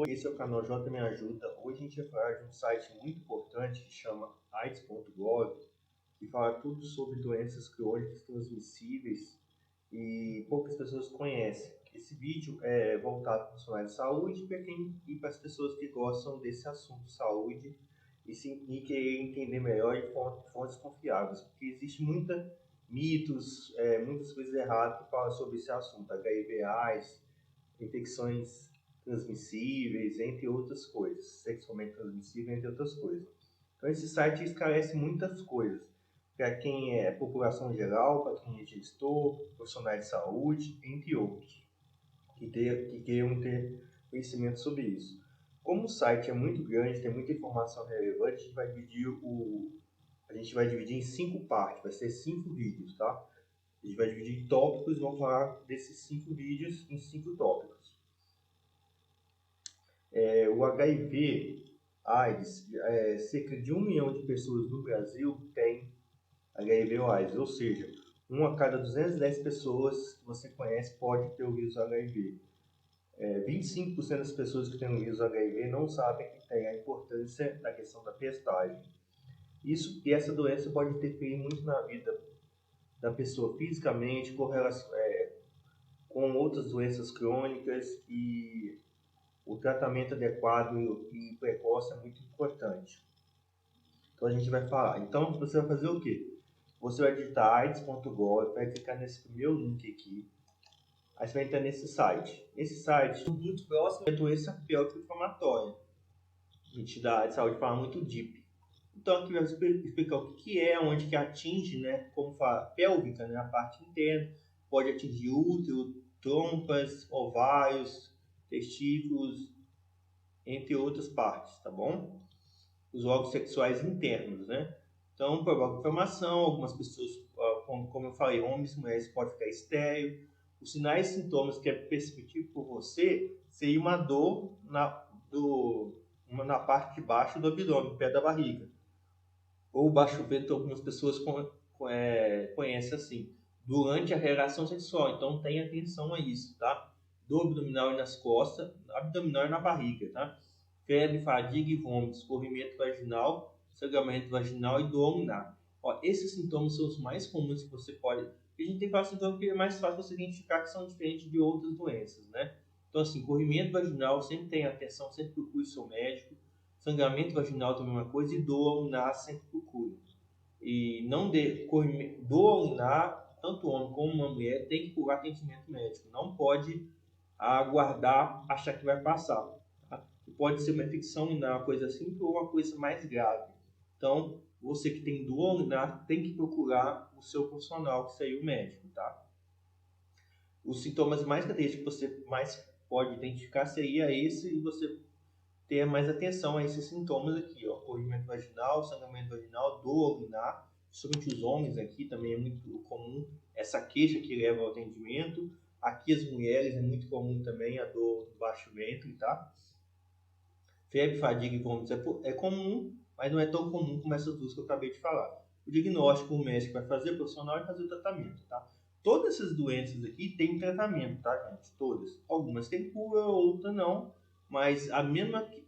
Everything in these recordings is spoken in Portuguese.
Esse é o canal J Me Ajuda. Hoje a gente vai falar de um site muito importante que chama AIDS.gov, que fala tudo sobre doenças crônicas transmissíveis e poucas pessoas conhecem. Esse vídeo é voltado para profissionais de saúde e para as pessoas que gostam desse assunto saúde e querer entender melhor em fontes confiáveis, porque existe mitos, muitas coisas erradas que falam sobre esse assunto, HIV, AIDS, infecções transmissíveis, entre outras coisas, sexualmente transmissível, entre outras coisas. Então esse site esclarece muitas coisas, para quem é população geral, para quem é gestor, profissionais de saúde, entre outros, que queiram ter conhecimento sobre isso. Como o site é muito grande, tem muita informação relevante, a gente vai dividir em 5 partes, vai ser 5 vídeos, tá? A gente vai dividir em tópicos e vamos falar desses 5 vídeos em 5 tópicos. O HIV, AIDS, cerca de 1 milhão de pessoas no Brasil tem HIV ou AIDS, ou seja, 1 a cada 210 pessoas que você conhece pode ter o vírus HIV. 25% das pessoas que têm o vírus HIV não sabem que tem a importância da questão da testagem. E essa doença pode interferir muito na vida da pessoa fisicamente, com outras doenças crônicas, e o tratamento adequado e precoce é muito importante. Então a gente vai falar. Então você vai fazer o quê? Você vai digitar AIDS.gov, vai clicar nesse primeiro link aqui. Aí você vai entrar nesse site. Esse site é muito próximo da doença pélvico-inflamatória. Entidade de saúde fala muito DIP. Então aqui vai explicar o que é, onde que atinge, né? Como fala, pélvica, né? A parte interna. Pode atingir útero, trompas, ovários, testículos, entre outras partes, tá bom? Os órgãos sexuais internos, né? Então, provoca inflamação, algumas pessoas, como eu falei, homens e mulheres podem ficar estéril. Os sinais e sintomas que é perceptível por você seria uma dor na parte de baixo do abdômen, pé da barriga. Ou baixo ventre, algumas pessoas conhecem assim. Durante a relação sexual, então tenha atenção a isso, tá? Dor abdominal e nas costas, abdominal e na barriga, tá? Febre, fadiga e vômito, escorrimento vaginal, sangramento vaginal e dor ulnar. Esses sintomas são os mais comuns que você pode... A gente tem vários sintomas que é mais fácil você identificar que são diferentes de outras doenças, né? Então, assim, corrimento vaginal, sempre tenha atenção, sempre procure seu médico. Sangramento vaginal também é uma coisa, e dor ulnar, sempre procure. E não dê dor ulnar, tanto homem como uma mulher, tem que procurar atendimento médico. Não pode aguardar, achar que vai passar. Pode ser uma infecção urinar, uma coisa assim, ou uma coisa mais grave. Então, você que tem dor urinar tem que procurar o seu profissional, que seria o médico, tá? Os sintomas mais característicos que você mais pode identificar seria esse, e você ter mais atenção a esses sintomas aqui, ó. Corrimento vaginal, sangramento vaginal, dor urinar, somente os homens aqui também é muito comum essa queixa que leva ao atendimento. Aqui as mulheres é muito comum também a dor do baixo ventre, tá? Febre, fadiga e vômitos é comum, mas não é tão comum como essas duas que eu acabei de falar. O diagnóstico o médico vai fazer, o profissional vai fazer o tratamento, tá? Todas essas doenças aqui têm tratamento, tá, gente? Todas. Algumas têm cura, outras não, mas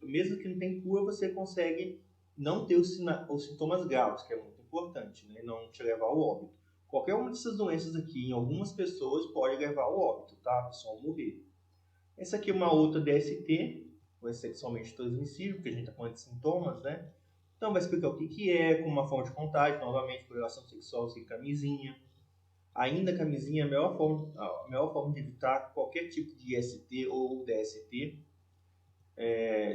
mesmo que não tem cura, você consegue não ter os sintomas graves, que é muito importante, né? Não te levar ao óbito. Qualquer uma dessas doenças aqui, em algumas pessoas, pode levar ao óbito, tá? A pessoa morrer. Essa aqui é uma outra DST, doença sexualmente transmissível, porque a gente está falando de sintomas, né? Então vai explicar o que é, como uma forma de contágio, novamente por relação sexual sem camisinha. Ainda a camisinha é a melhor forma de evitar qualquer tipo de IST ou DST.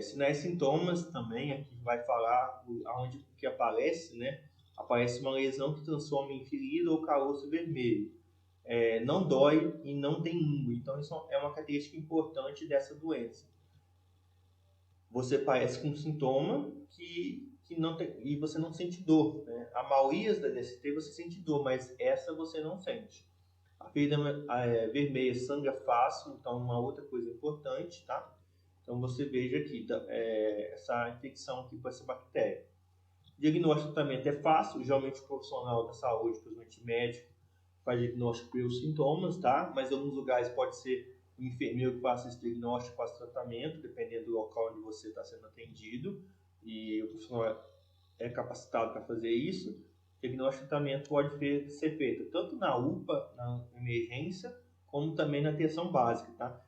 Sinais e sintomas também, aqui vai falar aonde que aparece, né? Aparece uma lesão que transforma em ferida ou caroço vermelho. Não dói e não tem língua, então isso é uma característica importante dessa doença. Você parece com um sintoma que não tem, e você não sente dor, né? A maioria da DST você sente dor, mas essa você não sente. A ferida vermelha sangra fácil, então uma outra coisa importante, tá? Então você veja aqui essa infecção aqui com essa bactéria. O diagnóstico também é fácil, geralmente o profissional da saúde, principalmente médico, faz diagnóstico pelos sintomas, tá? Mas em alguns lugares pode ser o enfermeiro que faça esse diagnóstico, faz tratamento, dependendo do local onde você está sendo atendido, e o profissional é capacitado para fazer isso. O diagnóstico de tratamento pode ser feito tanto na UPA, na emergência, como também na atenção básica, tá?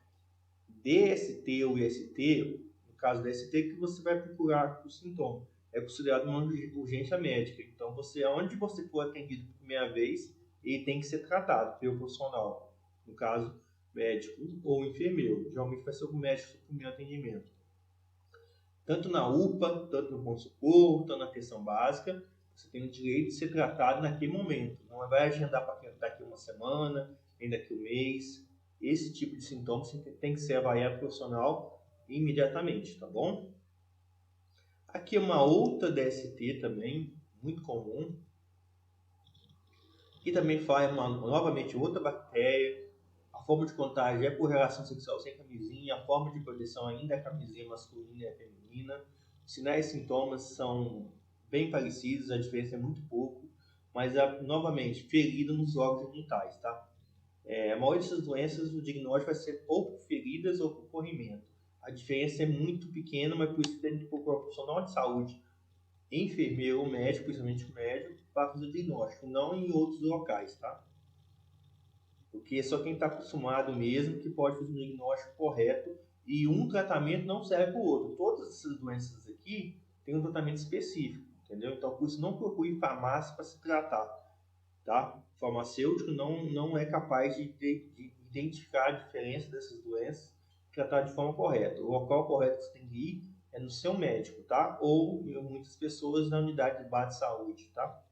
DST ou IST, no caso da ST, que você vai procurar o sintoma. É considerado uma urgência médica. Então, onde você for atendido pela primeira vez, ele tem que ser tratado pelo profissional. No caso, médico ou enfermeiro. Geralmente vai ser o médico no primeiro atendimento. Tanto na UPA, tanto no pronto-socorro, tanto na atenção básica, você tem o direito de ser tratado naquele momento. Não vai agendar para daqui uma semana, nem daqui um mês. Esse tipo de sintoma tem que ser avaliado profissional imediatamente, tá bom? Aqui é uma outra DST também, muito comum. E também faz novamente outra bactéria. A forma de contágio é por relação sexual sem camisinha. A forma de proteção ainda é camisinha masculina e feminina. Os sinais e sintomas são bem parecidos, a diferença é muito pouco. Mas, novamente, ferida nos órgãos genitais, tá? A maioria dessas doenças, o diagnóstico vai ser ou por feridas ou por corrimento. A diferença é muito pequena, mas por isso tem que procurar um profissional de saúde, enfermeiro ou médico, principalmente o médico, para fazer o diagnóstico, não em outros locais, tá? Porque é só quem está acostumado mesmo que pode fazer o diagnóstico correto e um tratamento não serve para o outro. Todas essas doenças aqui têm um tratamento específico, entendeu? Então, por isso, não procure farmácia para se tratar, tá? O farmacêutico não é capaz de identificar a diferença dessas doenças e tratar de forma correta. O local correto que você tem que ir é no seu médico, tá? Ou muitas pessoas na unidade de base de saúde, tá?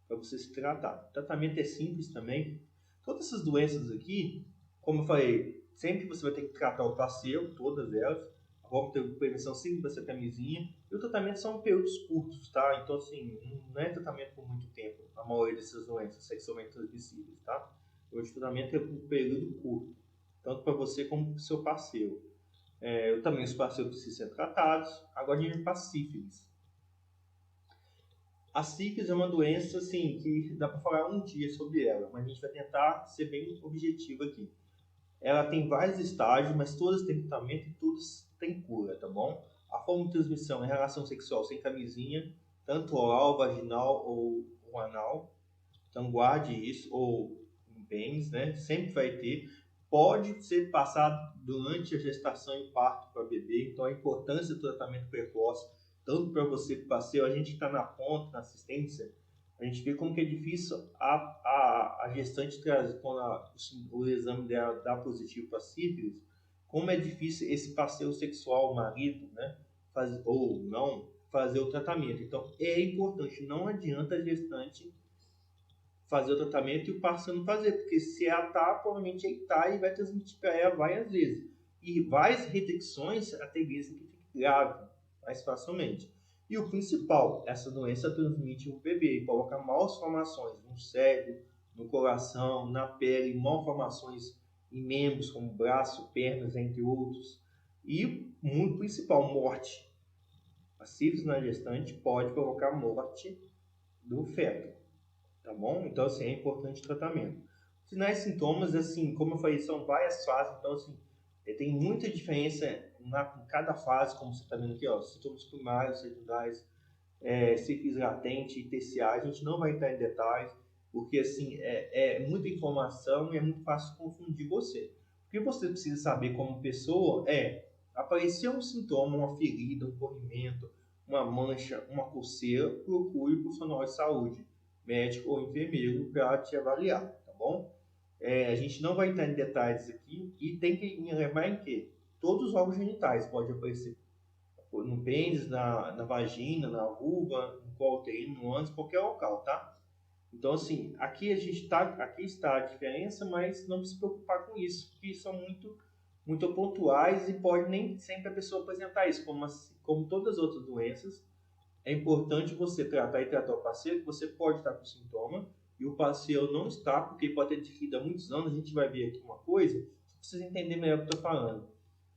Para você se tratar. O tratamento é simples também. Todas essas doenças aqui, como eu falei, sempre você vai ter que tratar o placebo, todas elas. A forma de prevenção sempre vai ser camisinha. E o tratamento são períodos curtos, tá? Então, assim, não é tratamento por muito tempo, a maioria dessas doenças sexualmente transmissíveis, tá? O tratamento é por um período curto, tanto para você como para o seu parceiro. Também os parceiros precisam ser tratados. Agora a gente vai para a sífilis. A sífilis é uma doença, assim, que dá para falar um dia sobre ela, mas a gente vai tentar ser bem objetivo aqui. Ela tem vários estágios, mas todas têm tratamento e todas têm cura, tá bom? A forma de transmissão é relação sexual sem camisinha, tanto oral, vaginal ou anal. Então guarde isso, ou em pênis, né? Sempre vai ter. Pode ser passado durante a gestação e parto para bebê, então a importância do tratamento precoce, tanto para você que parceiro, a gente que está na ponta, na assistência, a gente vê como que é difícil a gestante trazer, quando o exame dela dá positivo para sífilis, como é difícil esse parceiro sexual, o marido, né, ou não, fazer o tratamento. Então é importante, não adianta a gestante fazer o tratamento e o parceiro não fazer, porque se ela tá, provavelmente ele tá e vai transmitir para ela várias vezes. E várias rejeições, a tendência é que fique grave mais facilmente. E o principal, essa doença transmite o bebê e provoca malformações no cérebro, no coração, na pele, malformações em membros como braço, pernas, entre outros. E, muito principal, morte. A sífilis na gestante pode provocar morte do feto, tá bom? Então, assim, é importante o tratamento. Sinais e sintomas, assim, como eu falei, são várias fases, então, assim, tem muita diferença em cada fase, como você está vendo aqui, ó, sintomas primários, secundários, sífilis latente e terciário. A gente não vai entrar em detalhes, porque, assim, é muita informação e é muito fácil confundir você. O que você precisa saber como pessoa aparecer um sintoma, uma ferida, um corrimento, uma mancha, uma coceira, procure o profissional de saúde, médico ou enfermeiro, para te avaliar, tá bom? A gente não vai entrar em detalhes aqui e tem que lembrar em que todos os órgãos genitais podem aparecer no pênis, na vagina, na vulva, no colo uterino, no ânus, qualquer local, tá? Então, assim, aqui está a diferença, mas não se preocupar com isso, porque são muito pontuais e pode nem sempre a pessoa apresentar isso, como todas as outras doenças. É importante você tratar e tratar o parceiro, que você pode estar com sintoma e o parceiro não está, porque pode ter adquirido há muitos anos. A gente vai ver aqui uma coisa, para vocês entenderem melhor o que eu estou falando.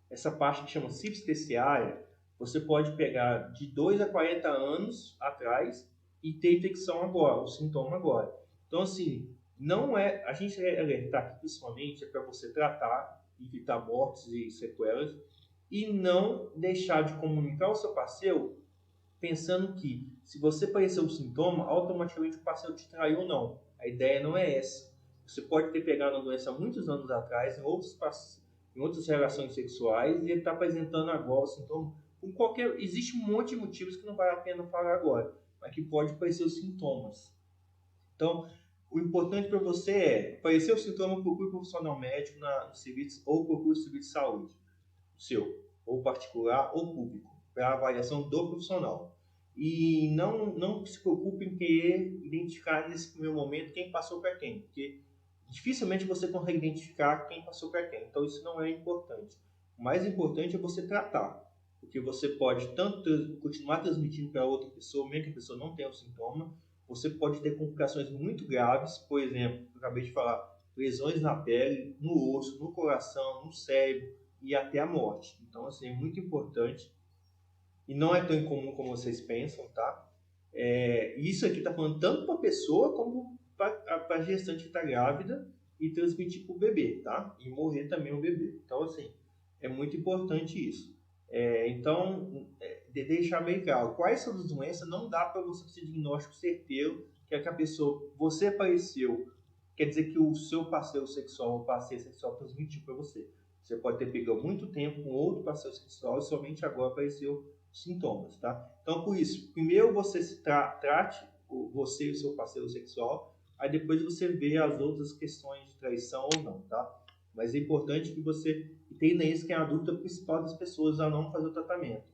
Essa parte que chama sífilis terciária, você pode pegar de 2 a 40 anos atrás e ter infecção agora, o sintoma agora. Então, assim, não é, a gente alertar aqui principalmente é para você tratar evitar mortes e sequelas, e não deixar de comunicar ao seu parceiro pensando que se você parecer um sintoma, automaticamente o parceiro te traiu ou não. A ideia não é essa. Você pode ter pegado a doença há muitos anos atrás, em outras relações sexuais, e ele está apresentando agora o sintoma. Existe um monte de motivos que não vale a pena falar agora, mas que pode parecer os sintomas. Então, o importante para você é, aparecer o sintoma, procure um profissional médico no serviço, ou procure o serviço de saúde, seu, ou particular ou público, para avaliação do profissional. E não se preocupe em querer identificar nesse primeiro momento quem passou para quem, porque dificilmente você consegue identificar quem passou para quem, então isso não é importante. O mais importante é você tratar, porque você pode tanto continuar transmitindo para outra pessoa, mesmo que a pessoa não tenha o sintoma, você pode ter complicações muito graves, por exemplo, eu acabei de falar, lesões na pele, no osso, no coração, no cérebro e até a morte. Então, assim, é muito importante e não é tão incomum como vocês pensam, tá? Isso aqui está falando tanto para a pessoa como para a gestante que está grávida e transmitir para o bebê, tá? E morrer também o bebê. Então, assim, é muito importante isso. Então, deixar bem claro, quais são as doenças, não dá para você ter diagnóstico certeiro que é que a pessoa, você apareceu, quer dizer que o seu parceiro sexual ou parceiro sexual transmitiu para você. Você pode ter pegado muito tempo com outro parceiro sexual e somente agora apareceu sintomas, tá? Então, por isso, primeiro você trate você e o seu parceiro sexual, aí depois você vê as outras questões de traição ou não, tá? Mas é importante que você entenda isso, que é a dúvida principal das pessoas a não fazer o tratamento.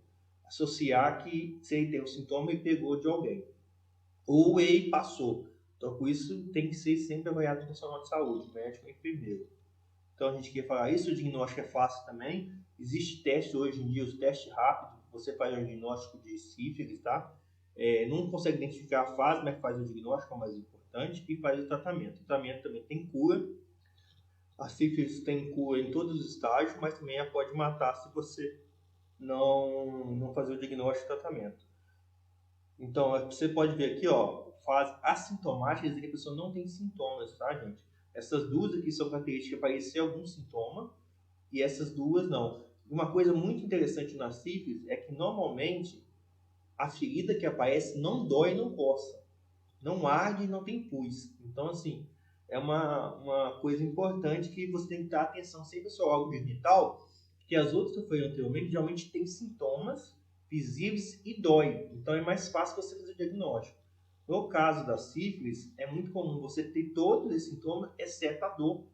Associar que se ele tem um sintoma e pegou de alguém. Ou ele passou. Então, por isso, tem que ser sempre avaliado por profissional de saúde, médico e enfermeiro. Então, a gente quer falar isso, o diagnóstico é fácil também. Existe teste hoje em dia, os testes rápidos, você faz o diagnóstico de sífilis, tá? Não consegue identificar a fase, mas faz o diagnóstico, é o mais importante, e faz o tratamento. O tratamento também tem cura. A sífilis tem cura em todos os estágios, mas também ela pode matar se você não fazer o diagnóstico e tratamento. Então, você pode ver aqui, ó, fase assintomática, quer dizer que a pessoa não tem sintomas, tá, gente? Essas duas aqui são características de aparecer algum sintoma e essas duas não. Uma coisa muito interessante na sífilis é que normalmente a ferida que aparece não dói, não coça, não arde e não tem pus. Então, assim, é uma coisa importante que você tem que dar atenção sempre ao seu órgão genital, que as outras que eu falei anteriormente geralmente tem sintomas visíveis e dói. Então, é mais fácil você fazer o diagnóstico. No caso da sífilis, é muito comum você ter todos esses sintomas, exceto a dor,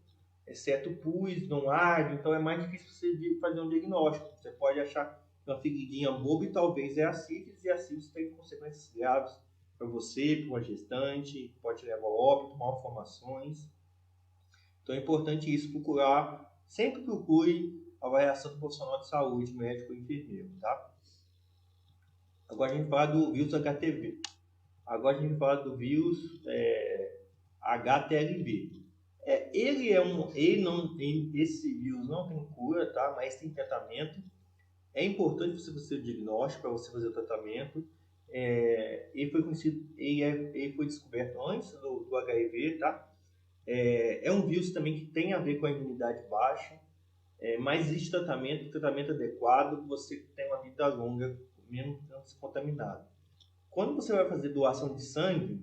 exceto o pus, não arde, então é mais difícil você fazer um diagnóstico. Você pode achar uma feridinha boba e talvez é a sífilis, e a sífilis tem consequências graves para você, para uma gestante, pode levar ao óbito, malformações. Então é importante isso, procurar, sempre procure a avaliação do profissional de saúde, médico ou enfermeiro, tá? Agora a gente vai falar do vírus HTV. Agora a gente vai falar do vírus HTLV. Esse vírus não tem cura, tá? Mas tem tratamento. É importante você fazer o diagnóstico para você fazer o tratamento. Ele foi descoberto antes do HIV, tá? É um vírus também que tem a ver com a imunidade baixa, mas existe tratamento adequado, você tem uma vida longa, mesmo não se contaminado. Quando você vai fazer doação de sangue,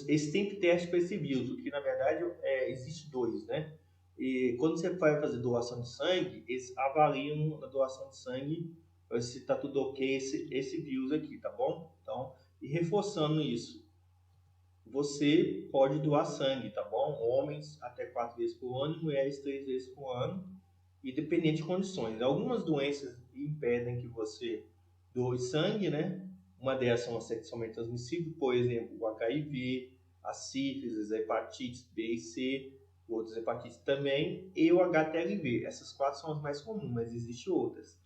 esse tem teste para esse vírus, porque na verdade existe dois, né? E quando você vai fazer doação de sangue, eles avaliam a doação de sangue se está tudo ok esse vírus aqui, tá bom? Então, e reforçando isso, você pode doar sangue, tá bom? Homens até 4 vezes por ano, mulheres 3 vezes por ano, independente de condições. Algumas doenças impedem que você doe sangue, né? Uma delas são as sexualmente transmissíveis, por exemplo, o HIV, a sífilis, a hepatite B e C, outras hepatites também, e o HTLV. Essas 4 são as mais comuns, mas existem outras.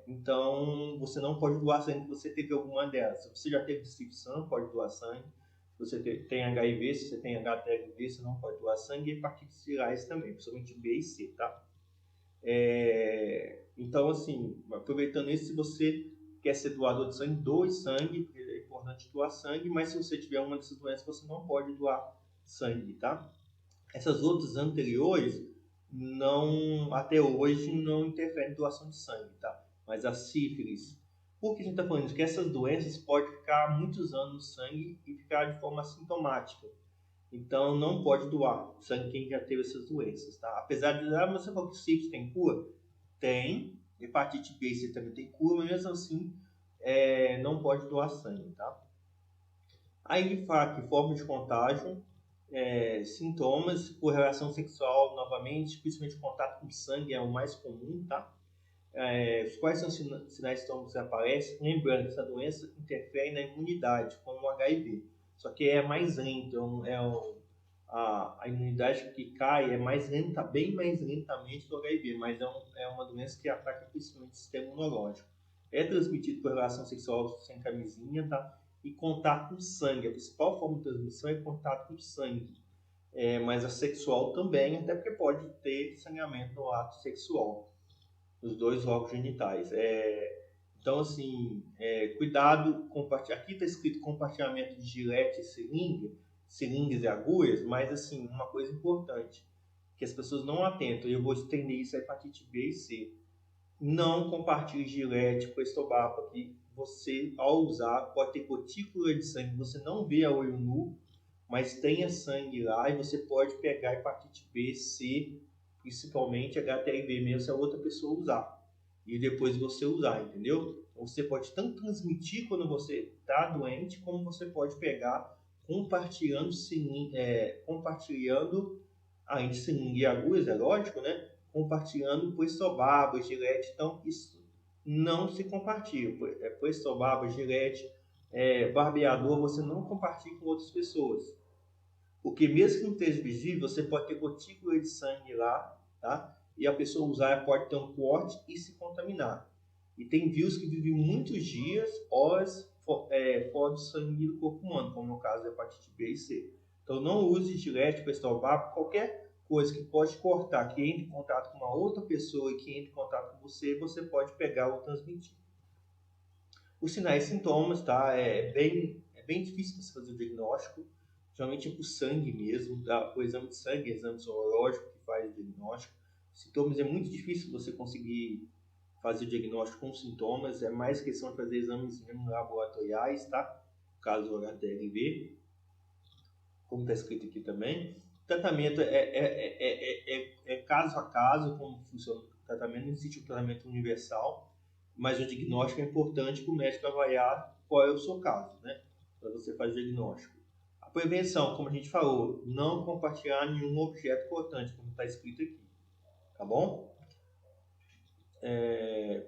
Então, você não pode doar sangue se você teve alguma delas. Se você já teve sífilis, você não pode doar sangue. Se você tem HIV, se você tem HTLV, você não pode doar sangue, e hepatites virais também, principalmente B e C, tá? Então, assim, aproveitando isso, se você quer ser doador de sangue, doe sangue, porque é importante doar sangue, mas se você tiver uma dessas doenças, você não pode doar sangue, tá? Essas outras anteriores, não, até hoje, não interfere em doação de sangue, tá? Mas a sífilis, por que a gente está falando isso? Porque essas doenças podem ficar muitos anos no sangue e ficar de forma assintomática. Então, não pode doar sangue quem já teve essas doenças, tá? Apesar de, mas você falou que sífilis tem cura? Tem. Hepatite B e C também tem cura, mas mesmo assim, não pode doar sangue, tá? Aí ele fala que forma de contágio, sintomas por relação sexual, novamente, principalmente contato com sangue é o mais comum, tá? Quais são os sinais e sintomas que aparecem? Lembrando que essa doença interfere na imunidade, como o HIV. Só que é mais lento, a imunidade que cai é mais lenta, bem mais lentamente do HIV, mas é uma doença que ataca principalmente o sistema imunológico. É transmitido por relação sexual sem camisinha, tá? E contato com sangue. A principal forma de transmissão é contato com sangue. Mas a sexual também, até porque pode ter sangramento no ato sexual, nos dois órgãos genitais. Então, assim, cuidado, aqui está escrito compartilhamento de gilete e seringas e agulhas, mas, assim, uma coisa importante, que as pessoas não atentam, e eu vou estender isso a hepatite B e C. Não compartilhe gilete com estobapa, que você, ao usar, pode ter gotícula de sangue, você não vê a olho nu, mas tenha sangue lá e você pode pegar hepatite B, C, principalmente HIV mesmo, se a outra pessoa usar. E depois você usar, entendeu? Então, você pode tanto transmitir quando você está doente, como você pode pegar compartilhando entre seringa e agulhas, é lógico, né? Compartilhando por estobaba, gilete. Então, isso não se compartilha. Por estobaba, gilete, barbeador, você não compartilha com outras pessoas. Porque mesmo que não esteja visível, você pode ter gotícula de sangue lá, tá? E a pessoa usar pode ter um corte e se contaminar. E tem vírus que vivem muitos dias, horas, fora do sangue do corpo humano, como no caso da hepatite B e C. Então não use gilete para estourar, qualquer coisa que pode cortar, que entre em contato com uma outra pessoa e que entre em contato com você, você pode pegar ou transmitir. Os sinais e sintomas, tá? É bem difícil você fazer o diagnóstico, geralmente é por sangue mesmo, tá? O exame de sangue, exame sorológico que faz o diagnóstico. Sintomas é muito difícil você conseguir fazer o diagnóstico com sintomas, é mais questão de fazer exames laboratoriais, tá? No caso do HTLV, como está escrito aqui também. O tratamento é caso a caso, como funciona o tratamento, não existe um tratamento universal, mas o diagnóstico é importante para o médico avaliar qual é o seu caso, né? Para você fazer o diagnóstico. A prevenção, como a gente falou, não compartilhar nenhum objeto cortante, como está escrito aqui, tá bom?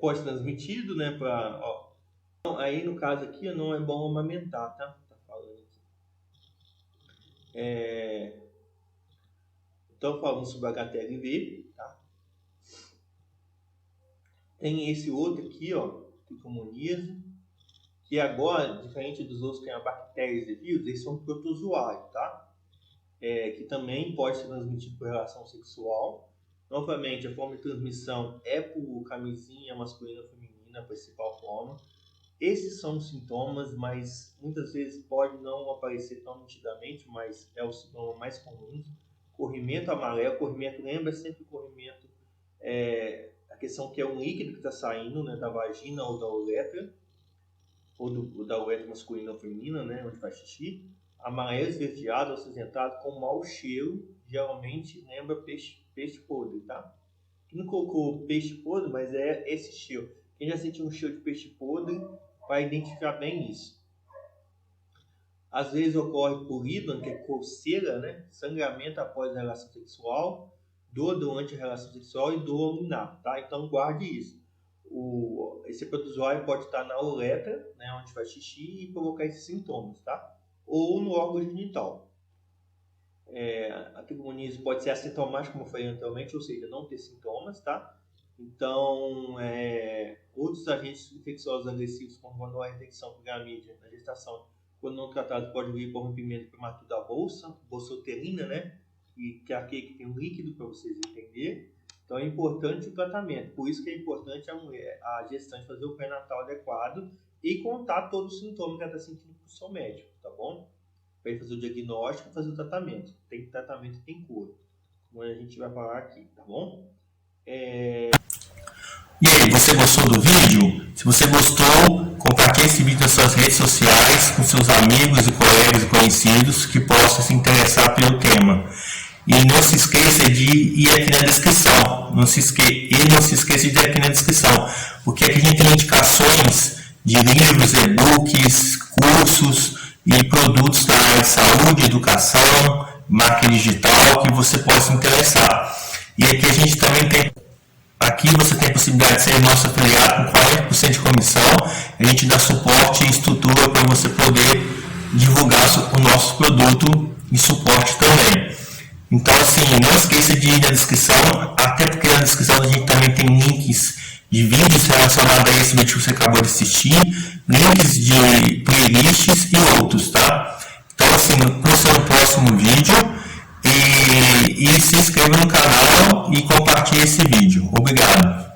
Pode ser transmitido, né? Aí no caso aqui não é bom amamentar, tá? Tá falando aqui. Então falando sobre HTLV, tá? Tem esse outro aqui, ó, tricomoníase, que agora, diferente dos outros que tem a bactérias e vírus, eles são protozoários, tá? Que também pode ser transmitido por relação sexual. Novamente, a forma de transmissão é por camisinha masculina ou feminina, a principal forma. Esses são os sintomas, mas muitas vezes pode não aparecer tão nitidamente, mas é o sintoma mais comum. Corrimento amarelo, corrimento, lembra sempre o corrimento, a questão que é um líquido que está saindo, né, da vagina ou da uretra, ou da uretra masculina ou feminina, né, onde faz xixi. Amarelo, esverdeado, acinzentado, com mau cheiro, geralmente lembra peixe podre, tá? Não colocou peixe podre, mas é esse cheiro. Quem já sentiu um cheiro de peixe podre vai identificar bem isso. Às vezes ocorre por ídon, que é coceira, né? Sangramento após a relação sexual, dor durante a relação sexual e dor lunar, tá? Então guarde isso. Esse protozoário pode estar na uretra, né, onde faz xixi, e provocar esses sintomas, tá? Ou no órgão genital. A tricomoníase pode ser assintomática, como eu falei anteriormente, ou seja, não ter sintomas, tá? Então, outros agentes infecciosos agressivos, como quando há infecção por gramídea na gestação, quando não tratado, pode vir por rompimento prematuro da bolsa uterina, né? Que é aquele que tem um líquido, para vocês entenderem. Então, é importante o tratamento. Por isso que é importante a gestante fazer o pré-natal adequado e contar todos os sintomas que ela está sentindo para o seu médico, tá bom? Para ele fazer o diagnóstico e fazer o tratamento. Tem tratamento e tem cura. como a gente vai falar aqui, tá bom? E aí, você gostou do vídeo? Se você gostou, compartilhe esse vídeo nas suas redes sociais com seus amigos e colegas e conhecidos que possam se interessar pelo tema. E não se esqueça de ir aqui na descrição. Não se esqueça de ir aqui na descrição, porque aqui a gente tem indicações de livros, e-books, cursos e produtos da área de saúde, educação, marketing digital que você possa se interessar. E aqui a gente também tem. Aqui você tem a possibilidade de ser nosso afiliado com 40% de comissão. A gente dá suporte e estrutura para você poder divulgar o nosso produto e suporte também. Então, assim, não esqueça de ir na descrição, até porque na descrição a gente também tem links de vídeos relacionados a esse vídeo que você acabou de assistir, links de playlists e outros, tá? Então, assim, curta no próximo vídeo e se inscreva no canal e compartilhe esse vídeo. Obrigado.